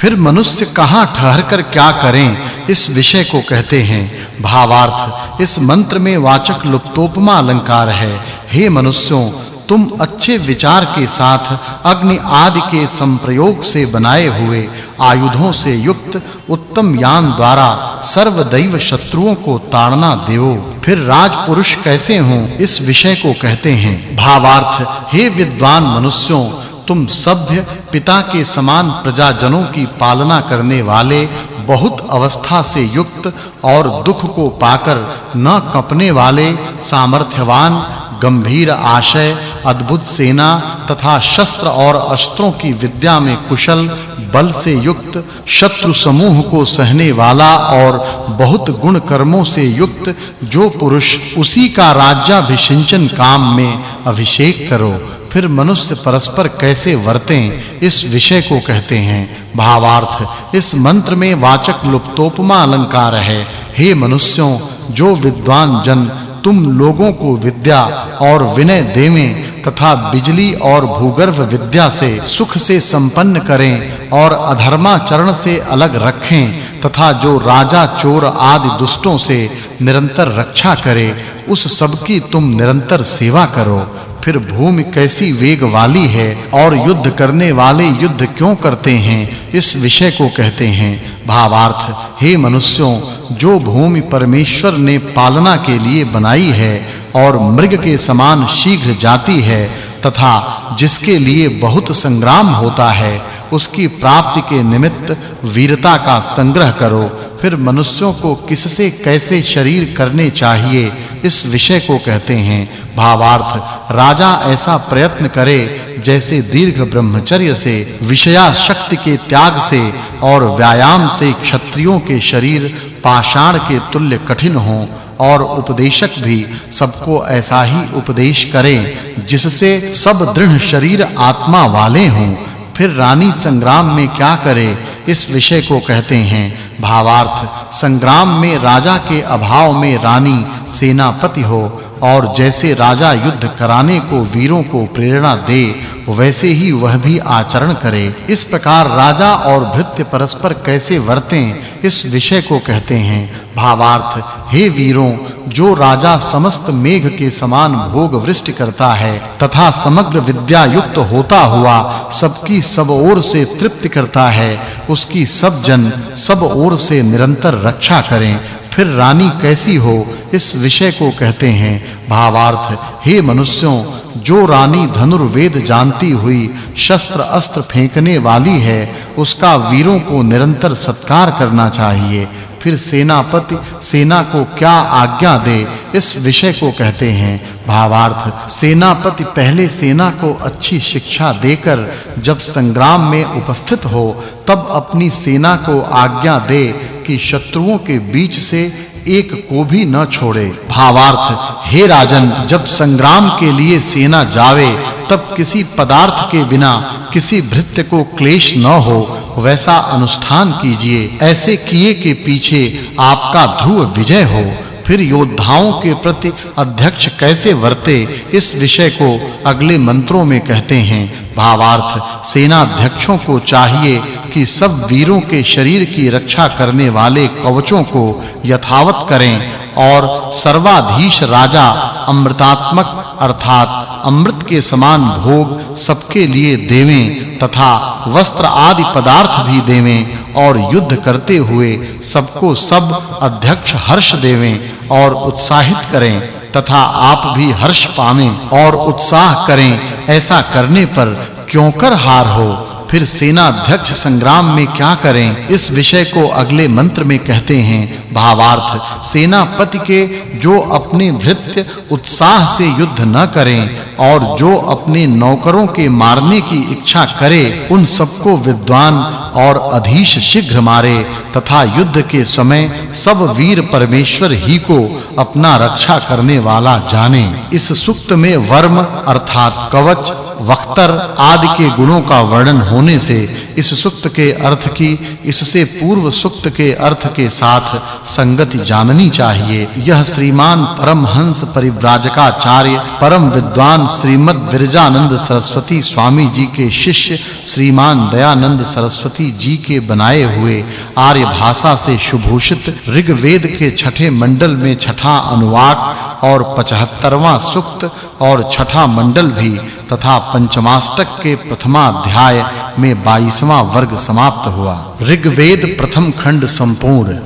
फिर मनुष्य कहां ठहरकर क्या करें, इस विषय को कहते हैं। भावार्थ, इस मंत्र में वाचक् लुप्तोपमा अलंकार है। हे मनुष्यों, तुम अच्छे विचार के साथ अग्नि आदि के संप्रयोग से बनाए हुए आयुधों से युक्त उत्तम यान द्वारा सर्वदैव शत्रुओं को ताड़ना देवो। फिर राजपुरुष कैसे हों, इस विषय को कहते हैं। भावार्थ, हे विद्वान मनुष्यों, तुम सभ्य पिता के समान प्रजाजनों की पालना करने वाले, बहुत अवस्था से युक्त और दुख को पाकर न कंपने वाले, सामर्थ्यवान, गंभीर आशय, अद्भुत सेना तथा शस्त्र और अस्त्रों की विद्या में कुशल, बल से युक्त, शत्रु समूह को सहने वाला और बहुत गुण कर्मों से युक्त जो पुरुष, उसी का राज्याभिषिंचन काम में अभिषेक करो। फिर मनुष्य परस्पर कैसे वर्तें, इस विषय को कहते हैं। भावार्थ, इस मंत्र में वाचक् लुप्तोपमा अलंकार है। हे मनुष्यों, जो विद्वान जन तुम लोगों को विद्या और विनय देवें तथा बिजली और भूगर्भ विद्या से सुख से संपन्न करें और अधर्माचरण से अलग रखें तथा जो राजा, चोर आदि दुष्टों से निरंतर रक्षा करे, उस सब की तुम निरंतर सेवा करो। फिर भूमि कैसी वेग वाली है और युद्ध करने वाले युद्ध क्यों करते हैं, इस विषय को कहते हैं। भावार्थ, हे मनुष्यों, जो भूमि परमेश्वर ने पालना के लिए बनाई है और मृग के समान शीघ्र जाती है तथा जिसके लिए बहुत संग्राम होता है, उसकी प्राप्ति के निमित्त वीरता का संग्रह करो। फिर मनुष्यों को किससे कैसे शरीर करने चाहिए, इस विषय को कहते हैं। भावार्थ, राजा ऐसा प्रयत्न करे जैसे दीर्घ ब्रह्मचर्य से, विषयाशक्ति के त्याग से और व्यायाम से क्षत्रियों के शरीर पाषाण के तुल्य कठिन हों, और उपदेशक भी सबको ऐसा ही उपदेश करें जिससे सब दृढ़ शरीर आत्मा वाले हों। फिर रानी संग्राम में क्या करे, इस विषय को कहते हैं। भावार्थ, संग्राम में राजा के अभाव में रानी सेनापति हो, और जैसे राजा युद्ध कराने को वीरों को प्रेरणा दे, वैसे ही वह भी आचरण करे। इस प्रकार राजा और भृत्य परस्पर कैसे वर्तें, इस विषय को कहते हैं। भावार्थ, हे वीरों, जो राजा समस्त मेघ के समान भोग वृष्टि करता है तथा समग्र विद्या युक्त होता हुआ सबकी सब ओर से तृप्ति करता है, उसकी सब जन सब ओर से निरंतर रक्षा करें। फिर रानी कैसी हो, इस विषय को कहते हैं। भावार्थ, हे मनुष्यों, जो रानी धनुर्वेद जानती हुई शस्त्र अस्त्र फेंकने वाली है, उसका वीरों को निरंतर सत्कार करना चाहिए। फिर सेनापति सेना को क्या आज्ञा दे, इस विषय को कहते हैं। भावार्थ, सेनापति पहले सेना को अच्छी शिक्षा देकर जब संग्राम में उपस्थित हो, तब अपनी सेना को आज्ञा दे कि शत्रुओं के बीच से एक को भी न छोड़े। भावार्थ, हे राजन, जब संग्राम के लिए सेना जावे, तब किसी पदार्थ के बिना किसी भृत्य को क्लेश न हो, वैसा अनुष्ठान कीजिए। ऐसे किए के पीछे आपका ध्रुव विजय हो। फिर योद्धाओं के प्रति अध्यक्ष कैसे वर्ते, इस विषय को अगले मंत्रों में कहते हैं। भावार्थ, सेनाध्यक्षों को चाहिए कि सब वीरों के शरीर की रक्षा करने वाले कवचों को यथावत करें और सर्वाधीश राजा अमृतात्मक अर्थात अमृत के समान भोग सबके लिए देवें तथा वस्त्र आदि पदार्थ भी देवें, और युद्ध करते हुए सबको सब अध्यक्ष हर्ष देवें और उत्साहित करें तथा आप भी हर्ष पावें और उत्साह करें। ऐसा करने पर क्यों कर हार हो। फिर सेनाध्यक्ष संग्राम में क्या करें, इस विषय को अगले मंत्र में कहते हैं। भावार्थ, सेनापति के जो अपने भृत्य उत्साह से युद्ध न करें और जो अपने नौकरों के मारने की इच्छा करे, उन सबको विद्वान और अधीश शीघ्र मारे तथा युद्ध के समय सब वीर परमेश्वर ही को अपना रक्षा करने वाला जाने। इस सूक्त में वर्म अर्थात कवच, वख्तर आदि के गुणों का वर्णन होने होने से इस सूक्त के अर्थ की इससे पूर्व सूक्त के अर्थ के साथ संगति जाननी चाहिए। यह श्रीमान परमहंस परिव्राजकाचार्य परम विद्वान श्रीमद् विरजानंद सरस्वती स्वामी जी के शिष्य श्रीमान दयानंद सरस्वती जी के बनाए हुए आर्य भाषा से सुभूषित ऋग्वेद के छठे मंडल में छठा अनुवाक और 75वां सूक्त और छठा मंडल भी तथा पंचमाष्टक के प्रथमाध्याय में 22वां वर्ग समाप्त हुआ। ऋग्वेद प्रथम खंड संपूर्ण।